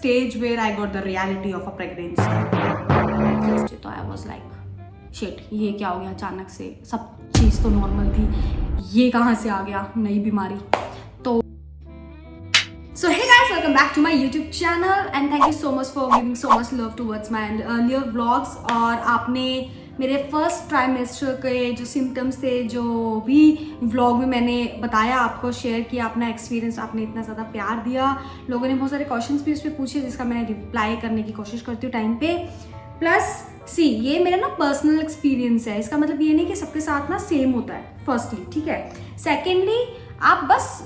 stage where I got the reality of a pregnancy. तो I was like, shit, ये क्या हो गया अचानक से, सब चीज़ तो नॉर्मल थी, ये कहाँ से आ गया नई बीमारी। तो So hey guys, welcome back to my YouTube channel and thank you so much for giving so much love towards my earlier vlogs। और आपने मेरे फर्स्ट ट्राइमेस्टर के जो सिम्टम्स थे, जो भी व्लॉग में मैंने बताया, आपको शेयर किया अपना एक्सपीरियंस, आपने इतना ज़्यादा प्यार दिया, लोगों ने बहुत सारे क्वेश्चंस भी उस पर पूछे जिसका मैं रिप्लाई करने की कोशिश करती हूँ टाइम पे। प्लस ये मेरा ना पर्सनल एक्सपीरियंस है, इसका मतलब ये नहीं कि सबके साथ ना सेम होता है, फर्स्टली, ठीक है। सेकेंडली आप बस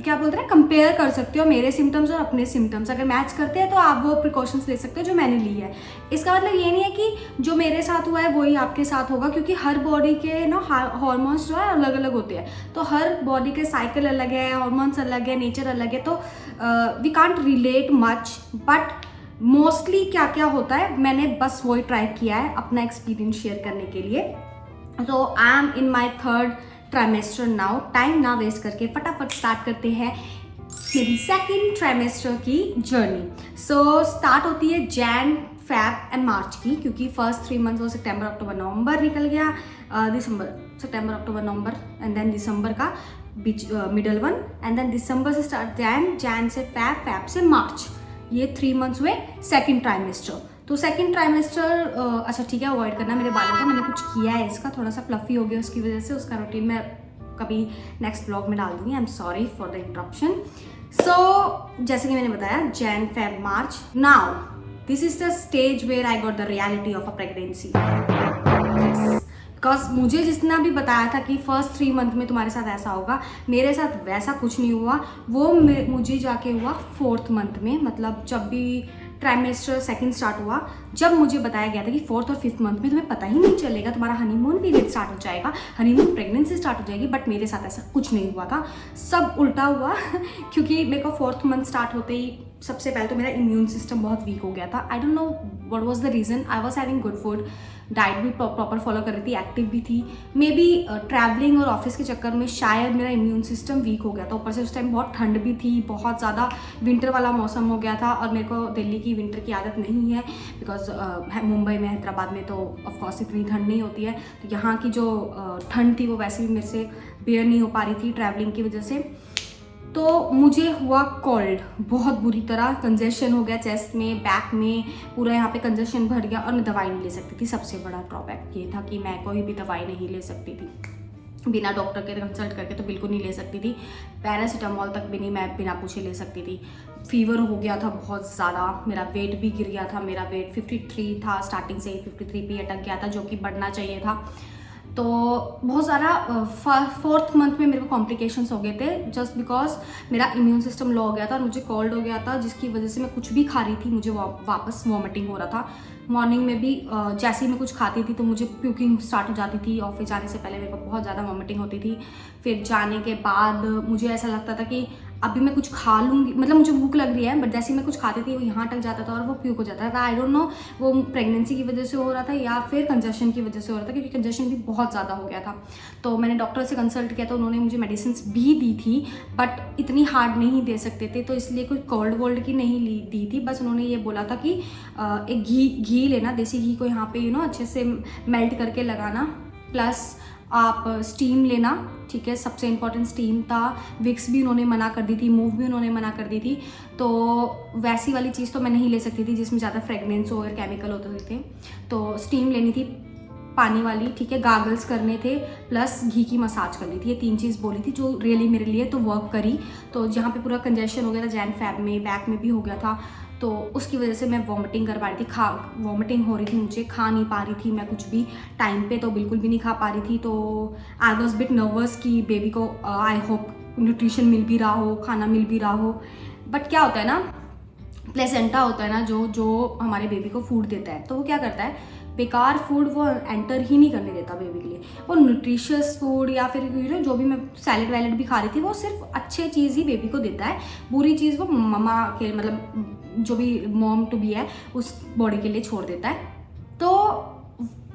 क्या बोलते हैं, कंपेयर कर सकते हो मेरे सिम्टम्स और अपने सिम्टम्स, अगर मैच करते हैं तो आप वो प्रिकॉशंस ले सकते हो जो मैंने ली है। इसका मतलब ये नहीं है कि जो मेरे साथ हुआ है वही आपके साथ होगा, क्योंकि हर बॉडी के ना हार्मोन्स जो है अलग अलग होते हैं, तो हर बॉडी के साइकिल अलग है, हार्मोन्स अलग है, नेचर अलग है, तो we can't relate much. But mostly क्या क्या होता है मैंने बस वही ट्राई किया है अपना एक्सपीरियंस शेयर करने के लिए। तो I am in my third trimester now. Time ना वेस्ट करके फटाफट स्टार्ट करते हैं मेरी सेकेंड ट्राइमेस्टर की जर्नी। सो स्टार्ट होती है जैन, फेब एंड मार्च की, क्योंकि फर्स्ट 3 मंथ्स वो सितंबर अक्टूबर नवंबर निकल गया, सितंबर अक्टूबर नवंबर एंड देन दिसंबर का बीच मिडल वन, एंड देन दिसंबर से स्टार्ट जैन से फेब से मार्च, ये 3 मंथ्स हुए सेकेंड ट्राइमेस्टर। तो सेकेंड ट्राइमेस्टर अच्छा ठीक है, अवॉइड करना मेरे बालों को, मैंने कुछ किया है इसका, थोड़ा सा फ्लफी हो गया उसकी वजह से, उसका रूटीन मैं कभी नेक्स्ट ब्लॉग में डाल दूंगी। I am sorry for the interruption. So जैसे कि मैंने बताया Jan Feb March, now this is the stage where I got the reality of a pregnancy. Because मुझे जितना भी बताया था कि फर्स्ट 3 मंथ में तुम्हारे साथ ऐसा होगा, मेरे साथ वैसा कुछ नहीं हुआ। वो मुझे जाके हुआ 4th मंथ में, मतलब जब भी ट्राइमेस्टर सेकंड स्टार्ट हुआ, जब मुझे बताया गया था कि 4th और 5th मंथ में तुम्हें पता ही नहीं चलेगा, तुम्हारा हनीमून पीरियड स्टार्ट हो जाएगा, हनीमून प्रेगनेंसी स्टार्ट हो जाएगी। बट मेरे साथ ऐसा कुछ नहीं हुआ था, सब उल्टा हुआ क्योंकि मेरे को 4th मंथ स्टार्ट होते ही सबसे पहले तो मेरा इम्यून सिस्टम बहुत वीक हो गया था। आई don't know what was the reason. I was having good food, diet भी प्रॉपर फॉलो कर रही थी, एक्टिव भी थी, मे बी ट्रैवलिंग और ऑफिस के चक्कर में शायद मेरा इम्यून सिस्टम वीक हो गया था। ऊपर से उस टाइम बहुत ठंड भी थी, बहुत ज़्यादा विंटर वाला मौसम हो गया था, और मेरे को दिल्ली की विंटर की आदत नहीं है, बिकॉज मुंबई में, हैदराबाद में तो ऑफकोर्स इतनी ठंड नहीं होती है, तो यहाँ की जो ठंड थी वो वैसे भी मेरे से बेयर नहीं हो पा रही थी ट्रैवलिंग की वजह से। तो मुझे हुआ कोल्ड बहुत बुरी तरह, कंजेशन हो गया चेस्ट में, बैक में, पूरा यहाँ पे कंजेशन भर गया, और मैं दवाई नहीं ले सकती थी। सबसे बड़ा ड्रॉबैक ये था कि मैं कोई भी दवाई नहीं ले सकती थी बिना डॉक्टर के कंसल्ट करके, तो बिल्कुल नहीं ले सकती थी। पैरासीटामोल तक भी नहीं मैं बिना पूछे ले सकती थी। फीवर हो गया था बहुत ज़्यादा, मेरा वेट भी गिर गया था, मेरा वेट 53 था, स्टार्टिंग से ही 53 पे अटक गया था, जो कि बढ़ना चाहिए था। तो बहुत सारा 4th मंथ में मेरे को कॉम्प्लिकेशंस हो गए थे, जस्ट बिकॉज मेरा इम्यून सिस्टम लो हो गया था और मुझे कोल्ड हो गया था, जिसकी वजह से मैं कुछ भी खा रही थी मुझे वापस वॉमिटिंग हो रहा था। मॉर्निंग में भी जैसे ही मैं कुछ खाती थी तो मुझे प्यूकिंग स्टार्ट हो जाती थी। ऑफिस जाने से पहले मेरे को बहुत ज़्यादा वॉमिटिंग होती थी, फिर जाने के बाद मुझे ऐसा लगता था कि अभी मैं कुछ खा लूँगी, मतलब मुझे भूख लग रही है, बट जैसे ही मैं कुछ खाती थी वो यहाँ तक जाता था और वो प्यूक हो जाता था। आई डोंट नो वो प्रेगनेंसी की वजह से हो रहा था या फिर कंजेशन की वजह से हो रहा था, क्योंकि कंजेशन भी बहुत ज़्यादा हो गया था। तो मैंने डॉक्टर से कंसल्ट किया, तो उन्होंने मुझे मेडिसिन भी दी थी, बट इतनी हार्ड नहीं दे सकते थे, तो इसलिए कोई कोल्ड वोल्ड की नहीं दी थी। बस उन्होंने ये बोला था कि एक घी लेना, देसी घी को यहाँ पे अच्छे से मेल्ट करके लगाना, प्लस आप स्टीम लेना, ठीक है, सबसे इम्पॉर्टेंट स्टीम था। विक्स भी उन्होंने मना कर दी थी, मूव भी उन्होंने मना कर दी थी, तो वैसी वाली चीज़ तो मैं नहीं ले सकती थी जिसमें ज़्यादा फ्रेगनेंस हो और केमिकल होते थे। तो स्टीम लेनी थी पानी वाली, ठीक है, गागल्स करने थे, प्लस घी की मसाज करनी थी। ये 3 चीज़ बोली थी जो रियली मेरे लिए तो वर्क करी। तो जहाँ पे पूरा कंजेशन हो गया था जैन फेब में, बैक में भी हो गया था, तो उसकी वजह से मैं वॉमिटिंग कर पा रही थी, वॉमिटिंग हो रही थी मुझे, खा नहीं पा रही थी मैं कुछ भी टाइम पे, तो बिल्कुल भी नहीं खा पा रही थी। तो आई वॉज बिट नर्वस कि बेबी को आई होप न्यूट्रिशन मिल भी रहा हो, खाना मिल भी रहा हो। बट क्या होता है ना, प्लेसेंटा होता है ना जो हमारे बेबी को फूड देता है, तो वो क्या करता है, बेकार फूड वो एंटर ही नहीं करने देता बेबी के लिए। वो न्यूट्रिशियस फूड या फिर जो भी मैं सैलेड वैलेड भी खा रही थी, वो सिर्फ अच्छे चीज़ ही बेबी को देता है, बुरी चीज़ वो ममा के, मतलब जो भी मॉम टू बी है उस बॉडी के लिए छोड़ देता है। तो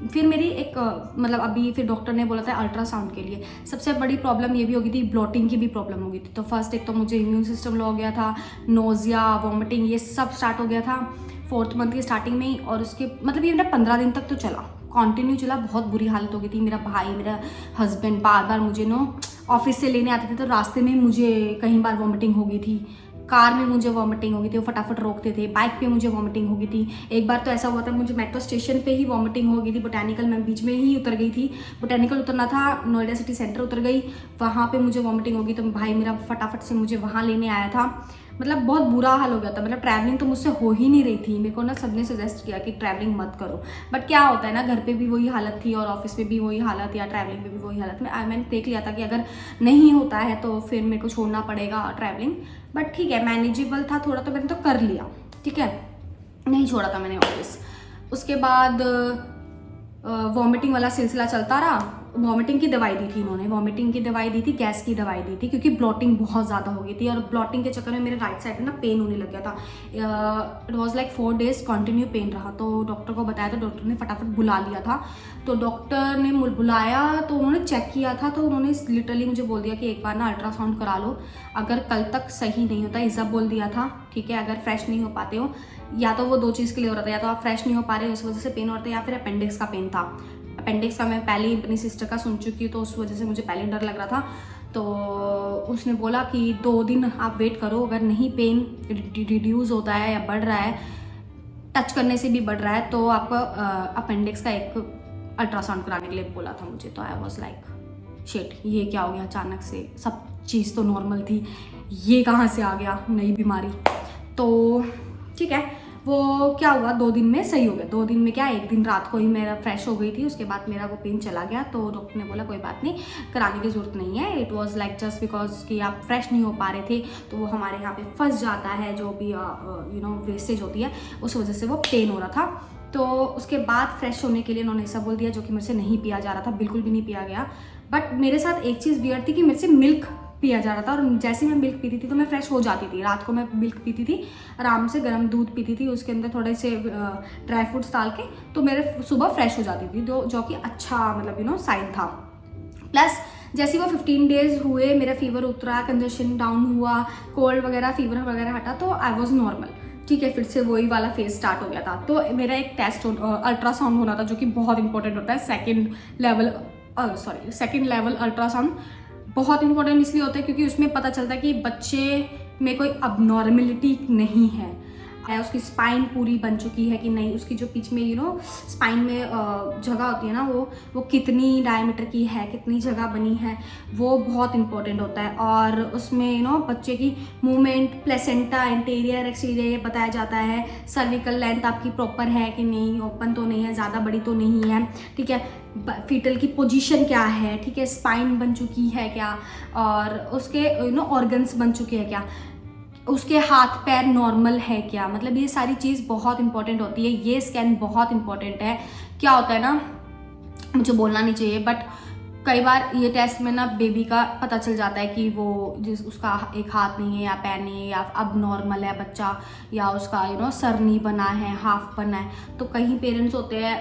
फिर मेरी एक मतलब अभी फिर डॉक्टर ने बोला था अल्ट्रासाउंड के लिए। सबसे बड़ी प्रॉब्लम ये भी हो गई थी, ब्लोटिंग की भी प्रॉब्लम हो गई थी। तो फर्स्ट एक तो मुझे इम्यून सिस्टम लो हो गया था, नोज़िया, वॉमिटिंग, ये सब स्टार्ट हो गया था 4th मंथ की स्टार्टिंग में ही। और उसके मतलब ये मेरा 15 दिन तक तो चला, कंटिन्यू चला। बहुत बुरी हालत हो गई थी। मेरा भाई, मेरा हस्बैंड बार बार मुझे ऑफिस से लेने आते थे, तो रास्ते में मुझे कई बार वॉमिटिंग हो गई थी, कार में मुझे वॉमिटिंग हो गई थी, वो फटाफट रोकते थे। बाइक पे मुझे वॉमिटिंग हो गई थी। एक बार तो ऐसा हुआ था मुझे मेट्रो स्टेशन पे ही वॉमिटिंग हो गई थी। बोटैनिकल में बीच में ही उतर गई थी, बोटैनिकल उतरना था, नोएडा सिटी सेंटर उतर गई, वहाँ पे मुझे वॉमिटिंग हो गई। तो भाई मेरा फटाफट से मुझे वहाँ लेने आया था। मतलब बहुत बुरा हाल हो गया था। मतलब ट्रैवलिंग तो मुझसे हो ही नहीं रही थी। मेरे को ना सबने सजेस्ट किया कि ट्रैवलिंग मत करो, बट क्या होता है ना, घर पे भी वही हालत थी और ऑफिस में भी वही हालत, या ट्रैवलिंग पे भी वही हालत में। मैंने देख लिया था कि अगर नहीं होता है तो फिर मेरे को छोड़ना पड़ेगा ट्रैवलिंग। बट ठीक है, मैनेजेबल था थोड़ा, तो मैंने तो कर लिया, ठीक है, नहीं छोड़ा था मैंने ऑफिस। उसके बाद वॉमिटिंग वाला सिलसिला चलता रहा। वॉमिटिंग की दवाई दी थी इन्होंने, वॉमिटिंग की दवाई दी थी, गैस की दवाई दी थी, क्योंकि ब्लॉटिंग बहुत ज़्यादा हो गई थी। और ब्लॉटिंग के चक्कर में मेरे राइट साइड में ना पेन होने लग गया था। It was like 4 days continue pain रहा। तो डॉक्टर को बताया, तो डॉक्टर ने फटाफट बुला लिया था। तो डॉक्टर ने बुलाया तो उन्होंने चेक किया था, तो उन्होंने लिटरली मुझे बोल दिया कि एक बार ना अल्ट्रासाउंड करा लो, अगर कल तक सही नहीं होता, इज़ा बोल दिया था, ठीक है, अगर फ्रेश नहीं हो पाते हो, या तो वो 2 चीज़ के लिए हो रहा था, या तो आप फ्रेश नहीं हो पा रहे हो इस वजह से पेन हो रहा था, या फिर अपेंडिक्स का पेन था। अपेंडिक्स का मैं पहले ही अपनी सिस्टर का सुन चुकी हूँ, तो उस वजह से मुझे पहले डर लग रहा था। तो उसने बोला कि 2 दिन आप वेट करो, अगर नहीं पेन रिड्यूस होता है या बढ़ रहा है, टच करने से भी बढ़ रहा है, तो आपको अपेंडिक्स का एक अल्ट्रासाउंड कराने के लिए बोला था मुझे। तो आई वॉज लाइक शिट, ये क्या हो गया अचानक से, सब चीज़ तो नॉर्मल थी, ये कहाँ से आ गया नई बीमारी। तो ठीक है, वो क्या हुआ, 2 दिन में सही हो गया। 2 दिन में क्या, एक दिन रात को ही मेरा फ्रेश हो गई थी, उसके बाद मेरा वो पेन चला गया। तो डॉक्टर ने बोला कोई बात नहीं, कराने की ज़रूरत नहीं है, it was like just because कि आप फ्रेश नहीं हो पा रहे थे, तो वो हमारे यहाँ पे फंस जाता है, जो भी वेस्टेज होती है, उस वजह से वो पेन हो रहा था। तो उसके बाद फ्रेश होने के लिए उन्होंने ऐसा बोल दिया, जो कि मेरे से नहीं पिया जा रहा था, बिल्कुल भी नहीं पिया गया। बट मेरे साथ एक चीज़ वियर्ड थी कि मेरे से मिल्क पिया जा रहा था, और जैसे मैं मिल्क पीती थी तो मैं फ्रेश हो जाती थी। रात को मैं मिल्क पीती थी, आराम से गर्म दूध पीती थी, उसके अंदर थोड़े से ड्राई फ्रूट्स डाल के, तो मेरे सुबह फ्रेश हो जाती थी, जो कि अच्छा मतलब साइन था। प्लस जैसे वो 15 डेज हुए, मेरा फीवर उतरा, कंजेशन डाउन हुआ, कोल्ड वगैरह, फीवर वगैरह हटा, तो आई वॉज नॉर्मल, ठीक है। फिर से वही वाला फेज स्टार्ट हो गया था। तो मेरा एक टेस्ट अल्ट्रासाउंड होना था, जो कि बहुत इंपॉर्टेंट होता है, सेकेंड लेवल अल्ट्रासाउंड बहुत इंपॉर्टेंट इसलिए होता है क्योंकि उसमें पता चलता है कि बच्चे में कोई अबनॉर्मेलिटी नहीं है, उसकी स्पाइन पूरी बन चुकी है कि नहीं, उसकी जो बीच में स्पाइन में जगह होती है ना, वो कितनी डायमीटर की है, कितनी जगह बनी है, वो बहुत इंपॉर्टेंट होता है। और उसमें बच्चे की मूवमेंट, प्लेसेंटा, इंटीरियर, एक्सटीरियर, ये बताया जाता है। सर्विकल लेंथ आपकी प्रॉपर है कि नहीं, ओपन तो नहीं है, ज़्यादा बड़ी तो नहीं है, ठीक है, फीटल की पोजीशन क्या है, ठीक है, स्पाइन बन चुकी है क्या, और उसके ऑर्गन्स बन चुके हैं क्या, उसके हाथ पैर नॉर्मल है क्या, मतलब ये सारी चीज़ बहुत इंपॉर्टेंट होती है। ये स्कैन बहुत इंपॉर्टेंट है। क्या होता है ना, मुझे बोलना नहीं चाहिए, बट कई बार ये टेस्ट में ना बेबी का पता चल जाता है कि वो उसका एक हाथ नहीं है या पैर नहीं है, या अब नॉर्मल है बच्चा, या उसका सर नहीं बना है, हाफ बना है। तो कहीं पेरेंट्स होते हैं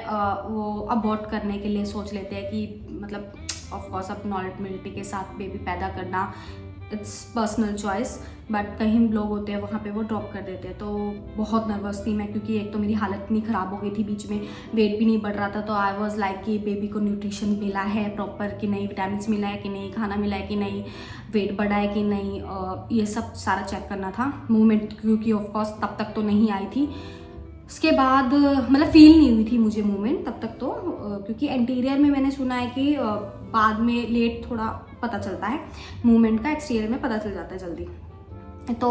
वो अबॉर्ट करने के लिए सोच लेते हैं कि मतलब ऑफकोर्स अब नॉर्मलिटी के साथ बेबी पैदा करना इट्स पर्सनल चॉइस, बट कहीं लोग होते हैं वहाँ पे वो ड्रॉप कर देते हैं। तो बहुत नर्वस थी मैं, क्योंकि एक तो मेरी हालत इतनी ख़राब हो गई थी, बीच में वेट भी नहीं बढ़ रहा था। तो आई वाज लाइक कि बेबी को न्यूट्रिशन मिला है प्रॉपर कि नहीं, विटामिन मिला है कि नहीं, खाना मिला है कि नहीं, वेट बढ़ा है कि नहीं, ये सब सारा चेक करना था। मूवमेंट क्योंकि ऑफकोर्स तब तक तो नहीं आई थी, उसके बाद मतलब फील नहीं हुई थी मुझे मूवमेंट तब तक तो, क्योंकि इंटीरियर में मैंने सुना है कि बाद में लेट थोड़ा पता चलता है मूवमेंट का, एक्सटीरियर में पता चल जाता है जल्दी। तो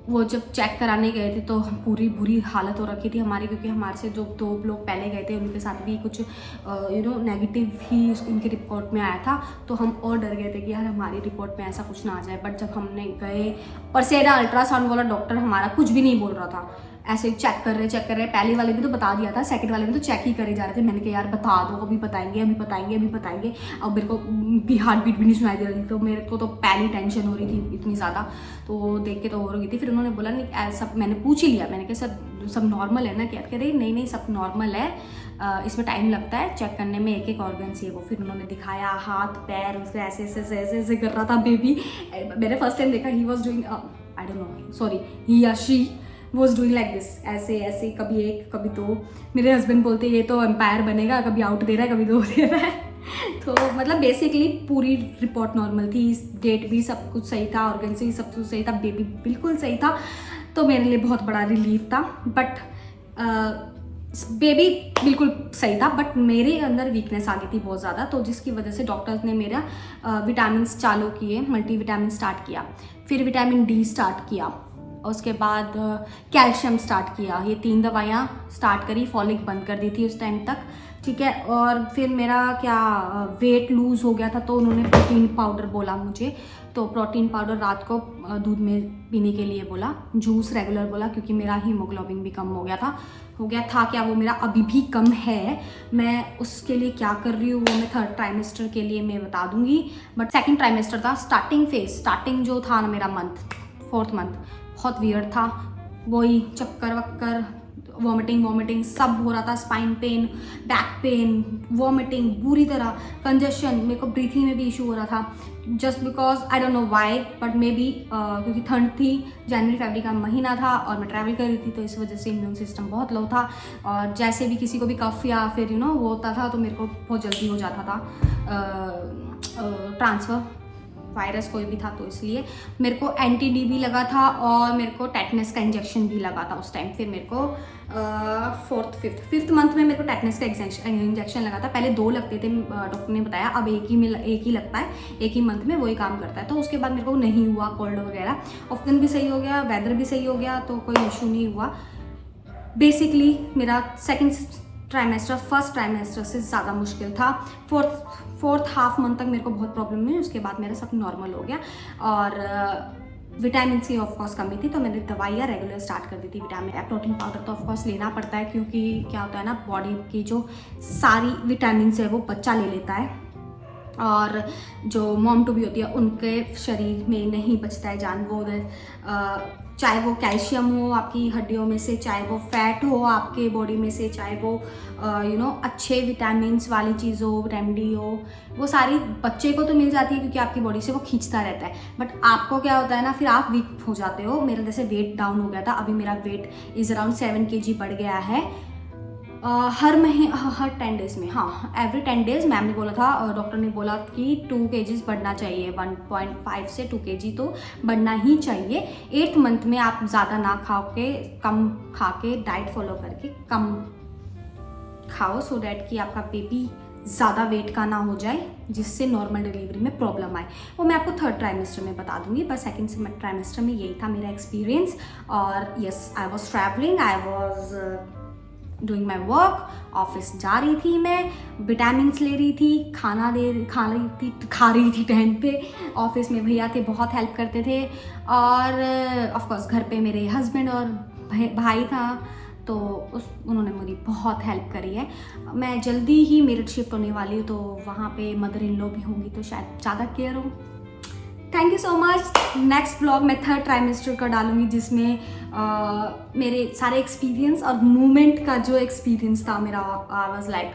वो जब चेक कराने गए थे तो पूरी बुरी हालत हो रखी थी हमारी, क्योंकि हमारे से जो 2 लोग पहले गए थे उनके साथ भी कुछ नेगेटिव ही उनकी रिपोर्ट में आया था। तो हम और डर गए थे कि यार हमारी रिपोर्ट में ऐसा कुछ ना आ जाए। बट जब हमने गए, पर से ना अल्ट्रासाउंड वाला डॉक्टर हमारा कुछ भी नहीं बोल रहा था, ऐसे चेक कर रहे। पहले वाले भी तो बता दिया था, सेकंड वाले में तो चेक ही करे जा रहे थे। मैंने कहा यार बता दो, अभी बताएंगे। अब मेरे को भी हार्ट बीट भी नहीं सुनाई दे रही थी, तो मेरे को तो पहली टेंशन हो रही थी इतनी ज़्यादा, तो देख के तो और हो गई थी। फिर उन्होंने बोला नहीं सब, मैंने पूछ ही लिया, मैंने कहा सब नॉर्मल है ना क्या? कह रही नहीं सब नॉर्मल है, इसमें टाइम लगता है चेक करने में, एक ऑर्गन से वो। फिर उन्होंने दिखाया हाथ पैर, उसके ऐसे कर रहा था बेबी। मैंने फर्स्ट टाइम देखा, he was doing I don't know, sorry he या she was doing like this, ऐसे कभी एक कभी दो। मेरे हस्बैंड बोलते ये तो एम्पायर बनेगा, कभी आउट दे रहा है कभी दो दे रहा है। तो मतलब बेसिकली पूरी रिपोर्ट नॉर्मल थी, डेट भी सब कुछ सही था, ऑर्गन से भी सब कुछ सही था, बेबी बिल्कुल सही था। तो मेरे लिए बहुत बड़ा रिलीफ था। बट बेबी बिल्कुल सही था, बट मेरे अंदर वीकनेस आ गई थी बहुत ज़्यादा, तो जिसकी वजह से डॉक्टर्स ने मेरा विटामिन चालू किए, मल्टीविटामिन स्टार्ट किया, फिर विटामिन डी स्टार्ट किया, उसके बाद कैल्शियम स्टार्ट किया। ये 3 दवाइयाँ स्टार्ट करी, फॉलिक बंद कर दी थी उस टाइम तक, ठीक है। और फिर मेरा क्या वेट लूज़ हो गया था, तो उन्होंने प्रोटीन पाउडर बोला मुझे, तो प्रोटीन पाउडर रात को दूध में पीने के लिए बोला, जूस रेगुलर बोला, क्योंकि मेरा हीमोग्लोबिन भी कम हो गया था क्या, वो मेरा अभी भी कम है। मैं उसके लिए क्या कर रही हूँ वो मैं 3rd ट्राइमेस्टर के लिए मैं बता दूंगी। बट 2nd ट्राइमेस्टर था, स्टार्टिंग जो था ना मेरा मंथ, 4th मंथ बहुत वियर्ड था। वही चक्कर वक्कर, वॉमिटिंग सब हो रहा था, spine pain, back pain, vomiting बुरी तरह, कंजेशन, मेरे को ब्रीथिंग में भी इशू हो रहा था, just because I don't know why, but may be क्योंकि ठंड थी, जनवरी फरवरी का महीना था और मैं ट्रैवल कर रही थी, तो इस वजह से इम्यून सिस्टम बहुत लो था। और जैसे भी किसी को भी कफ या फिर वो होता था, तो मेरे को बहुत जल्दी हो जाता था ट्रांसफ़र, वायरस कोई भी था, तो इसलिए मेरे को एंटी डी भी लगा था और मेरे को टेटनस का इंजेक्शन भी लगा था उस टाइम। फिर मेरे को 5th मंथ में मेरे को टेटनस का इंजेक्शन लगा था। पहले 2 लगते थे, डॉक्टर ने बताया, अब एक ही लगता है, एक ही मंथ में वही काम करता है। तो उसके बाद मेरे को नहीं हुआ कोल्ड वगैरह, ऑक्सीजन भी सही हो गया, वेदर भी सही हो गया, तो कोई इशू नहीं हुआ। बेसिकली मेरा 2nd ट्राइमेस्टर 1st ट्राइमेस्टर से ज़्यादा मुश्किल था। 4th हाफ मंथ तक मेरे को बहुत प्रॉब्लम हुई, उसके बाद मेरा सब नॉर्मल हो गया। और विटामिन सी ऑफकोर्स कमी थी, तो मैंने दवाइयाँ रेगुलर स्टार्ट कर दी थी। विटामिन प्रोटीन पाउडर तो ऑफकोर्स लेना पड़ता है, क्योंकि क्या होता है ना, बॉडी की जो सारी विटामिन है वो बच्चा ले लेता है, और जो मॉम टू बी होती है उनके शरीर में नहीं बचता है जान, वो चाहे वो कैल्शियम हो आपकी हड्डियों में से, चाहे वो फैट हो आपके बॉडी में से, चाहे वो अच्छे विटामिन्स वाली चीज़ हो, विटामिन डी हो, वो सारी बच्चे को तो मिल जाती है क्योंकि आपकी बॉडी से वो खींचता रहता है। बट आपको क्या होता है ना, फिर आप वीक हो जाते हो। मेरा जैसे वेट डाउन हो गया था, अभी मेरा वेट इज़ अराउंड 7 kg बढ़ गया है हर 10 डेज में। हाँ, एवरी 10 डेज मैम ने बोला था, डॉक्टर ने बोला कि 2 kg बढ़ना चाहिए, 1.5 से 2 kg तो बढ़ना ही चाहिए। 8th मंथ में आप ज़्यादा ना खाओ के, कम खा के, डाइट फॉलो करके कम खाओ, सो डैट कि आपका बेबी ज़्यादा वेट का ना हो जाए, जिससे नॉर्मल डिलीवरी में प्रॉब्लम आए। वो मैं आपको 3rd ट्राइमेस्टर में बता दूंगी, पर 2nd ट्राइमेस्टर में यही था मेरा एक्सपीरियंस। और yes, I was travelling, I was doing my work, office जा रही थी, मैं विटामिन्स ले रही थी, खा रही थी टाइम पे। ऑफिस में भैया थे, बहुत हेल्प करते थे, और ऑफकोर्स घर पे मेरे हस्बैंड और भाई था, तो उन्होंने मेरी बहुत हेल्प करी है। मैं जल्दी ही मेरठ शिफ्ट होने वाली हूँ, तो वहाँ पे मदर इन लॉ भी होंगी, तो शायद ज़्यादा केयर हो। Thank you so much. Next blog मैं 3rd ट्राइमेस्टर का डालूंगी, जिसमें मेरे सारे एक्सपीरियंस और मूवमेंट का जो एक्सपीरियंस था मेरा, आई वाज लाइक,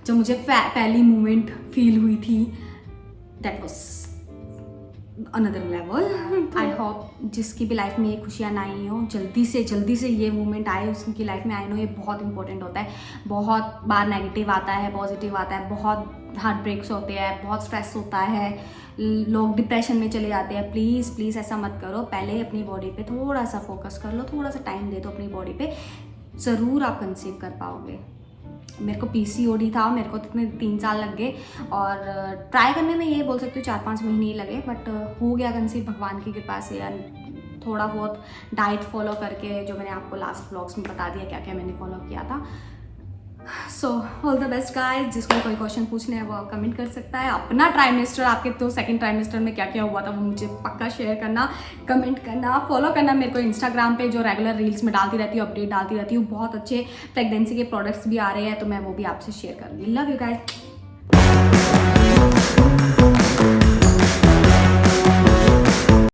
जो मुझे पहली मूवमेंट फील हुई थी, that was another level. I hope जिसकी भी लाइफ में ये खुशियाँ ना आई हो, जल्दी से ये मोमेंट आए उसकी लाइफ में। आई नो ये बहुत इंपॉर्टेंट होता है, बहुत बार नेगेटिव आता है, पॉजिटिव आता है, बहुत हार्ट ब्रेक्स होते हैं, बहुत स्ट्रेस होता है, लोग डिप्रेशन में चले जाते हैं। प्लीज़ ऐसा मत करो, पहले अपनी बॉडी पे थोड़ा सा फोकस कर लो, थोड़ा सा टाइम दे दो अपनी बॉडी पे, ज़रूर आप कंसीव कर पाओगे। मेरे को PCOD था, मेरे को कितने 3 साल लग गए, और ट्राई करने में ये बोल सकती हूँ 4-5 महीने ही लगे, बट हो गया कंसीव भगवान की कृपा से। थोड़ा बहुत डाइट फॉलो करके, जो मैंने आपको लास्ट व्लॉग्स में बता दिया क्या क्या मैंने फॉलो किया था, so all the best guys, जिसको कोई क्वेश्चन पूछने है वो कमेंट कर सकता है। अपना ट्राइमेस्टर, आपके तो सेकंड ट्राइमेस्टर में क्या क्या हुआ था वो मुझे पक्का शेयर करना, कमेंट करना, फॉलो करना मेरे को इंस्टाग्राम पे, जो रेगुलर रील्स में डालती रहती हूँ, अपडेट डालती रहती हूँ। बहुत अच्छे प्रेगनेंसी के प्रोडक्ट्स भी आ रहे हैं, तो मैं वो भी आपसे शेयर करूँगी। Love you guys.